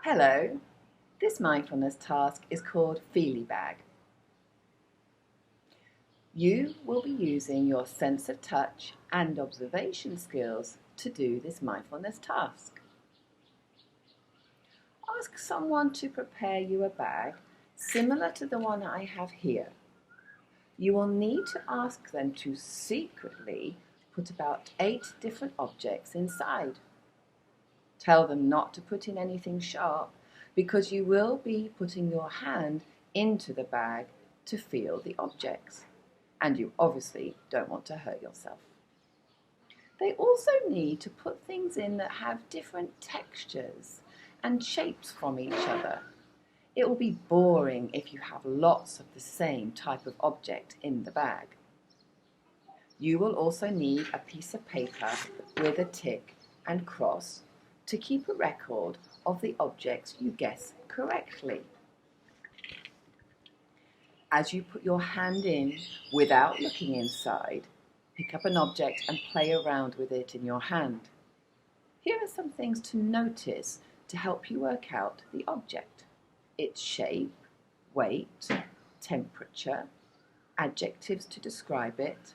Hello, this mindfulness task is called Feely Bag. You will be using your sense of touch and observation skills to do this mindfulness task. Ask someone to prepare you a bag similar to the one I have here. You will need to ask them to secretly put about 8 different objects inside. Tell them not to put in anything sharp because you will be putting your hand into the bag to feel the objects, and you obviously don't want to hurt yourself. They also need to put things in that have different textures and shapes from each other. It will be boring if you have lots of the same type of object in the bag. You will also need a piece of paper with a tick and cross to keep a record of the objects you guess correctly. As you put your hand in without looking inside, pick up an object and play around with it in your hand. Here are some things to notice to help you work out the object: its shape, weight, temperature, adjectives to describe it,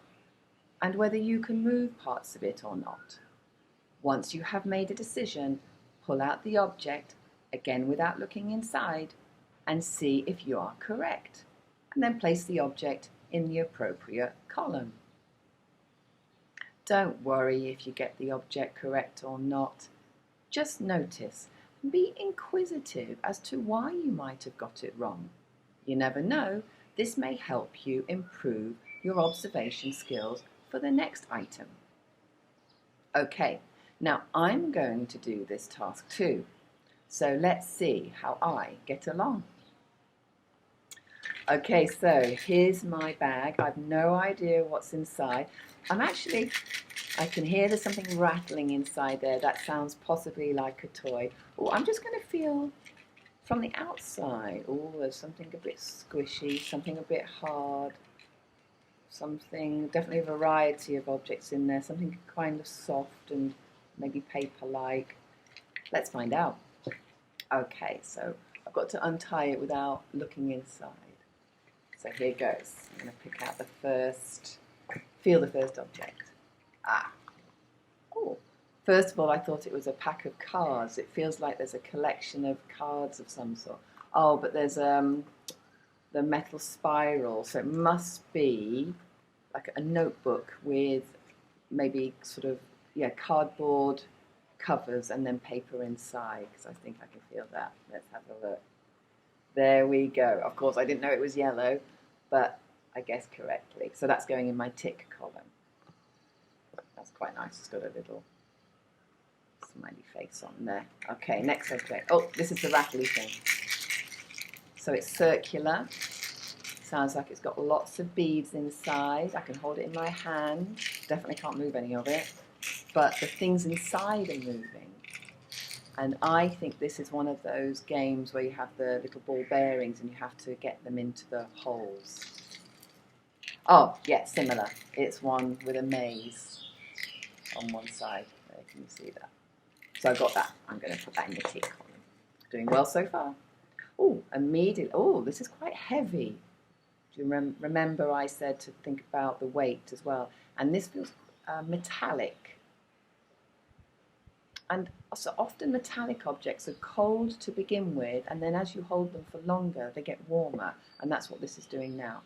and whether you can move parts of it or not. Once you have made a decision, pull out the object, again without looking inside, and see if you are correct, and then place the object in the appropriate column. Don't worry if you get the object correct or not. Just notice and be inquisitive as to why you might have got it wrong. You never know, this may help you improve your observation skills for the next item. Okay. Now I'm going to do this task too, so let's see how I get along. Okay, so here's my bag. I've no idea what's inside. I can hear there's something rattling inside there. That sounds possibly like a toy. Oh, I'm just going to feel from the outside. Oh, there's something a bit squishy, something a bit hard, definitely a variety of objects in there, something kind of soft and maybe paper-like. Let's find out. Okay, so I've got to untie it without looking inside. So here goes. I'm going to pick out feel the first object. Oh, first of all, I thought it was a pack of cards. It feels like there's a collection of cards of some sort. Oh, but there's the metal spiral, so it must be like a notebook with maybe cardboard covers and then paper inside, because I think I can feel that. Let's have a look. There we go. Of course, I didn't know it was yellow, but I guessed correctly. So that's going in my tick column. That's quite nice. It's got a little smiley face on there. Okay, next object. Oh, this is the rattly thing. So it's circular. Sounds like it's got lots of beads inside. I can hold it in my hand. Definitely can't move any of it. But the things inside are moving. And I think this is one of those games where you have the little ball bearings and you have to get them into the holes. Oh, yeah, similar. It's one with a maze on one side. There, can you see that? So I got that. I'm going to put that in the tick column. Doing well so far. Oh, immediately. Oh, this is quite heavy. Do you remember I said to think about the weight as well? And this feels metallic. And so often metallic objects are cold to begin with, and then as you hold them for longer, they get warmer. And that's what this is doing now.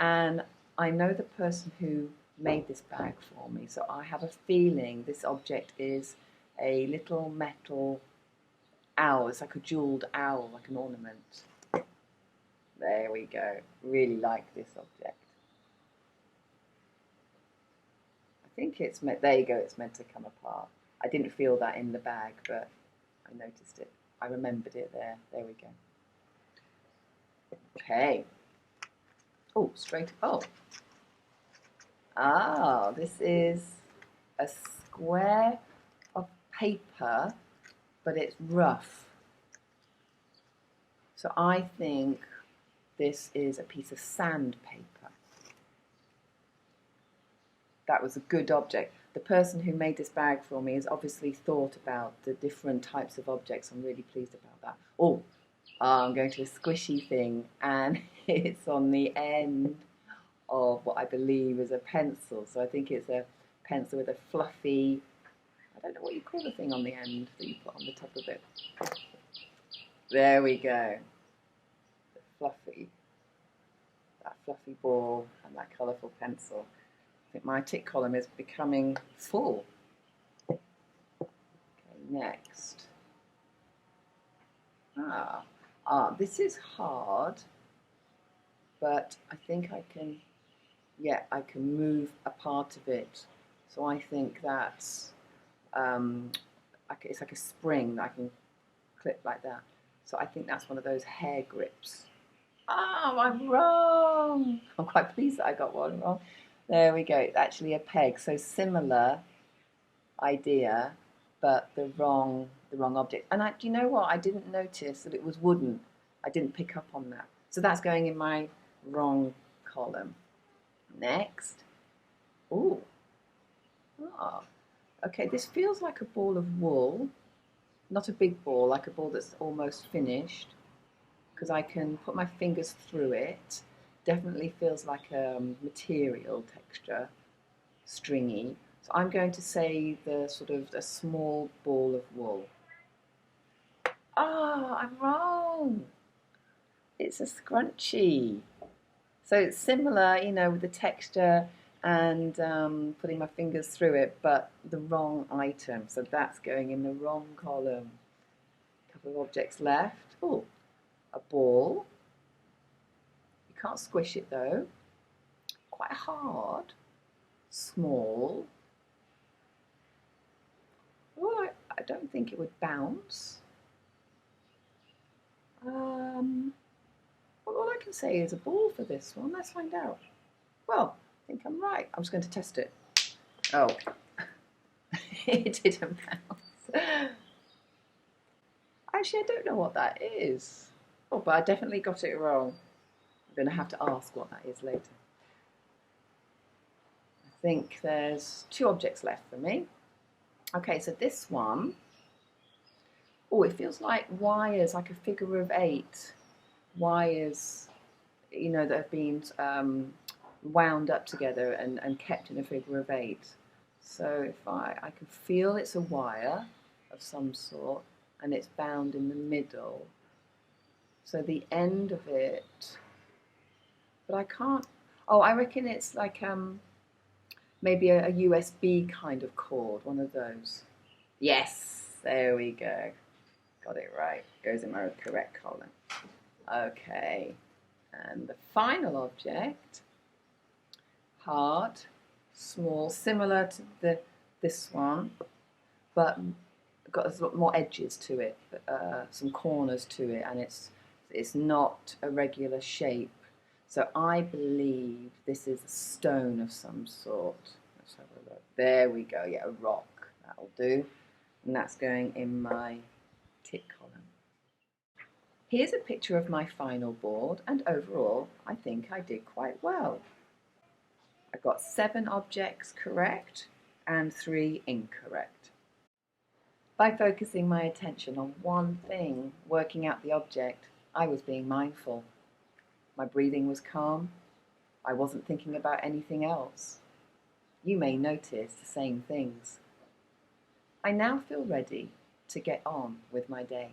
And I know the person who made this bag for me, so I have a feeling this object is a little metal owl. It's like a jeweled owl, like an ornament. There we go. Really like this object. I think it's meant, there you go, it's meant to come apart. I didn't feel that in the bag, but I noticed it. I remembered it there. There we go. Okay. Oh, this is a square of paper, but it's rough. So I think this is a piece of sandpaper. That was a good object. the person who made this bag for me has obviously thought about the different types of objects. I'm really pleased about that. Oh, I'm going to a squishy thing, and it's on the end of what I believe is a pencil. So I think it's a pencil with a fluffy, I don't know what you call the thing on the end that you put on the top of it. There we go. The fluffy, that fluffy ball and that colourful pencil. I think my tick column is becoming full. Okay, next. This is hard, but I think I can, yeah, I can move a part of it. So I think that's, it's like a spring that I can clip like that. So I think that's one of those hair grips. Oh, I'm wrong. I'm quite pleased that I got one wrong. There we go. It's actually a peg. So similar idea, but the wrong object. And do you know what? I didn't notice that it was wooden. I didn't pick up on that. So that's going in my wrong column. Next. Ooh. Oh. Okay, this feels like a ball of wool. Not a big ball, like a ball that's almost finished, because I can put my fingers through it. Definitely feels like a material texture, stringy. So I'm going to say the sort of a small ball of wool. Oh, I'm wrong. It's a scrunchie. So it's similar, you know, with the texture and putting my fingers through it, but the wrong item. So that's going in the wrong column. A couple of objects left. Oh, a ball. You can't squish it though. Quite hard. Small. Oh, I don't think it would bounce. Well, all I can say is a ball for this one. Let's find out. Well, I think I'm right. I'm just going to test it. Oh, it didn't bounce. Actually, I don't know what that is. Oh, but I definitely got it wrong. I'm going to have to ask what that is later. I think there's 2 objects left for me. Okay, so this one, oh, it feels like wires, like a figure of 8. Wires, you know, that have been wound up together and kept in a figure of 8. So if I can feel it's a wire of some sort, and it's bound in the middle. So the end of it, but I can't, oh, I reckon it's like maybe a USB kind of cord, one of those. Yes, there we go. Got it right. Goes in my correct column. Okay, and the final object, hard, small, similar to this one, but got a lot more edges to it, some corners to it, and it's not a regular shape. So I believe this is a stone of some sort. Let's have a look. There we go. Yeah, a rock. That'll do. And that's going in my tick column. Here's a picture of my final board, and overall, I think I did quite well. I got 7 objects correct and 3 incorrect. By focusing my attention on one thing, working out the object, I was being mindful. My breathing was calm. I wasn't thinking about anything else. You may notice the same things. I now feel ready to get on with my day.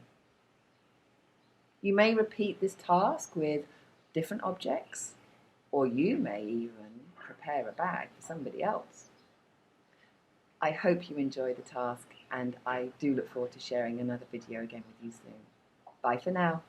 You may repeat this task with different objects, or you may even prepare a bag for somebody else. I hope you enjoy the task, and I do look forward to sharing another video again with you soon. Bye for now.